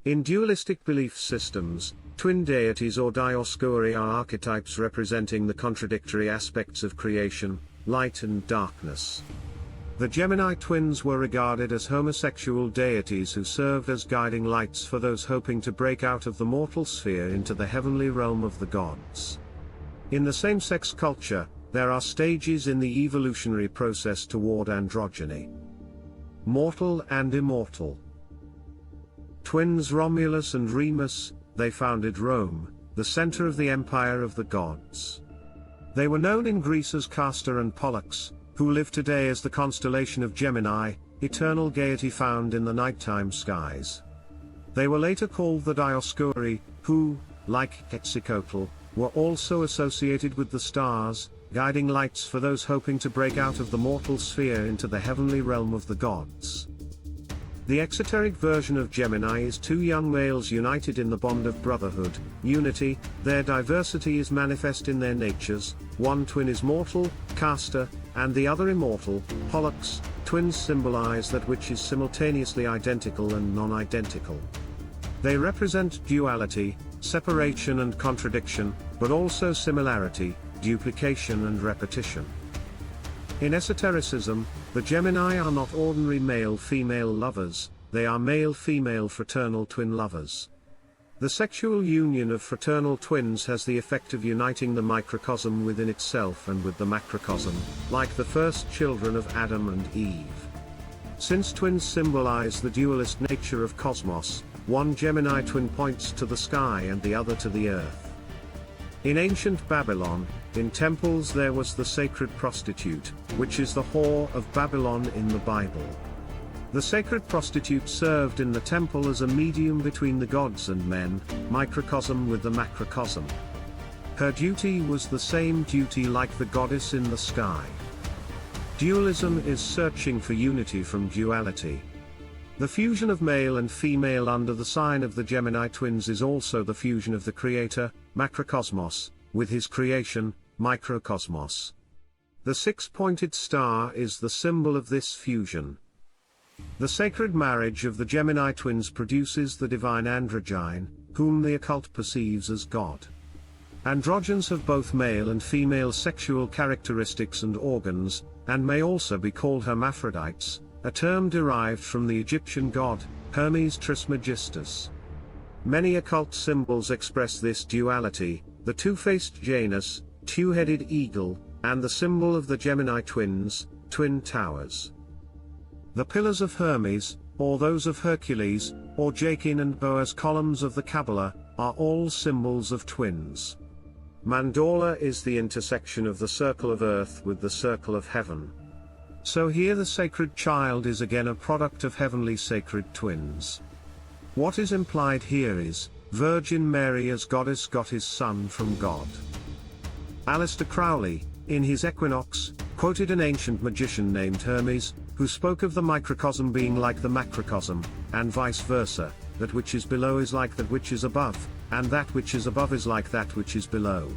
In dualistic belief systems, twin deities or DIOSCOURI are archetypes representing the contradictory aspects of creation, light and darkness. The Gemini twins were regarded as homosexual deities who served as guiding lights for those hoping to break out of the mortal sphere into the heavenly realm of the gods. In the same-sex culture, there are stages in the evolutionary process toward androgyny. Mortal and immortal. Twins Romulus and Remus, they founded Rome, the center of the empire of the gods. They were known in Greece as CASTOR and POLLUX, who live today as the constellation of Gemini, eternal gaiety found in the nighttime skies. They were later called the DIOSCOURI, who, like QUETZECOATL, were also associated with the stars, guiding lights for those hoping to break out of the mortal sphere into the heavenly realm of the gods. The exoteric version of Gemini is two young males united in the bond of brotherhood, unity. Their diversity is manifest in their natures. One twin is mortal, CASTOR, and the other immortal, POLLUX. Twins symbolize that which is simultaneously identical and non-identical. They represent duality, separation and contradiction, but also similarity, duplication and repetition. In esotericism, the Gemini are not ordinary male-female lovers, they are male-female fraternal twin lovers. The sexual union of fraternal twins has the effect of uniting the microcosm within itself and with the macrocosm, like the first children of Adam and Eve. Since twins symbolize the dualist nature of cosmos, one Gemini twin points to the sky and the other to the earth. In ancient Babylon, in temples there was the sacred prostitute, which is the whore of Babylon in the Bible. The sacred prostitute served in the temple as a medium between the gods and men, microcosm with the macrocosm. Her duty was the same duty like the goddess in the sky. Dualism is searching for unity from duality. The fusion of male and female under the sign of the Gemini twins is also the fusion of the Creator, Macrocosmos, with his creation, Microcosmos. The six-pointed star is the symbol of this fusion. The sacred marriage of the Gemini twins produces the divine androgyne, whom the occult perceives as God. Androgens have both male and female sexual characteristics and organs, and may also be called hermaphrodites, a term derived from the Egyptian god, Hermes Trismegistus. Many occult symbols express this duality, the two-faced Janus, two-headed eagle, and the symbol of the Gemini twins, twin towers. The pillars of Hermes, or those of Hercules, or Jachin and Boaz columns of the Kabbalah, are all symbols of twins. Mandala is the intersection of the circle of earth with the circle of heaven. So here the sacred child is again a product of heavenly sacred twins. What is implied here is, Virgin Mary as goddess got his son from God. Aleister Crowley, in his Equinox, quoted an ancient magician named Hermes, who spoke of the microcosm being like the macrocosm, and vice versa, that which is below is like that which is above, and that which is above is like that which is below.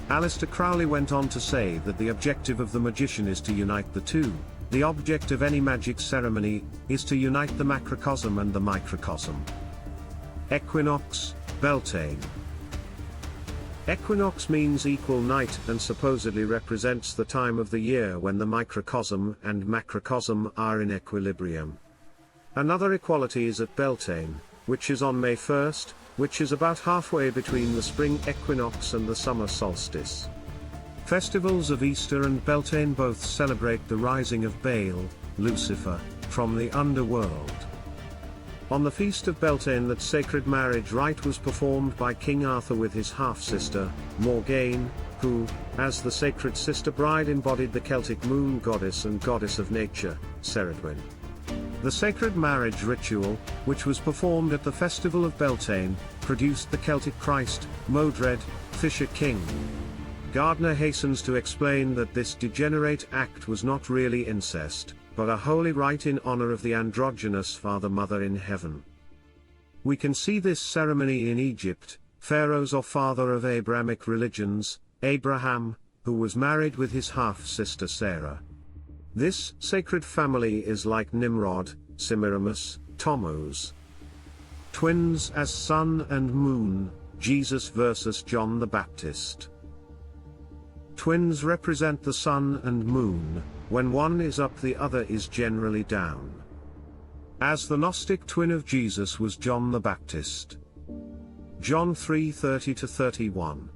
Aleister Crowley went on to say that the objective of the magician is to unite the two. The object of any magic ceremony is to unite the macrocosm and the microcosm. Equinox, Beltane. Equinox means equal night and supposedly represents the time of the year when the microcosm and macrocosm are in equilibrium. Another equality is at Beltane, which is on May 1st, which is about halfway between the spring equinox and the summer solstice. Festivals of Easter and Beltane both celebrate the rising of Baal, Lucifer, from the underworld. On the feast of Beltane that sacred marriage rite was performed by King Arthur with his half-sister, Morgane, who, as the sacred sister bride embodied the Celtic moon goddess and goddess of nature, Ceridwen. The sacred marriage ritual, which was performed at the festival of Beltane, produced the Celtic Christ, Modred, Fisher King. Gardner hastens to explain that this degenerate act was not really incest, but a holy rite in honor of the androgynous Father-Mother in heaven. We can see this ceremony in Egypt. Pharaoh's or father of Abrahamic religions, Abraham, who was married with his half-sister Sarah. This sacred family is like Nimrod, Semiramis, Tammuz. Twins as sun and moon, Jesus versus John the Baptist. Twins represent the sun and moon. When one is up, the other is generally down. As the Gnostic twin of Jesus was John the Baptist. John 3:30-31.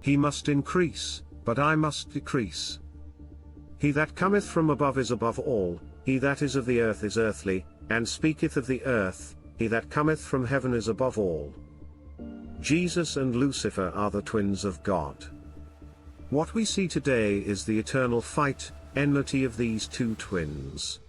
He must increase, but I must decrease. He that cometh from above is above all, he that is of the earth is earthly, and speaketh of the earth, he that cometh from heaven is above all. Jesus and Lucifer are the twins of God. What we see today is the eternal fight, enmity of these two twins.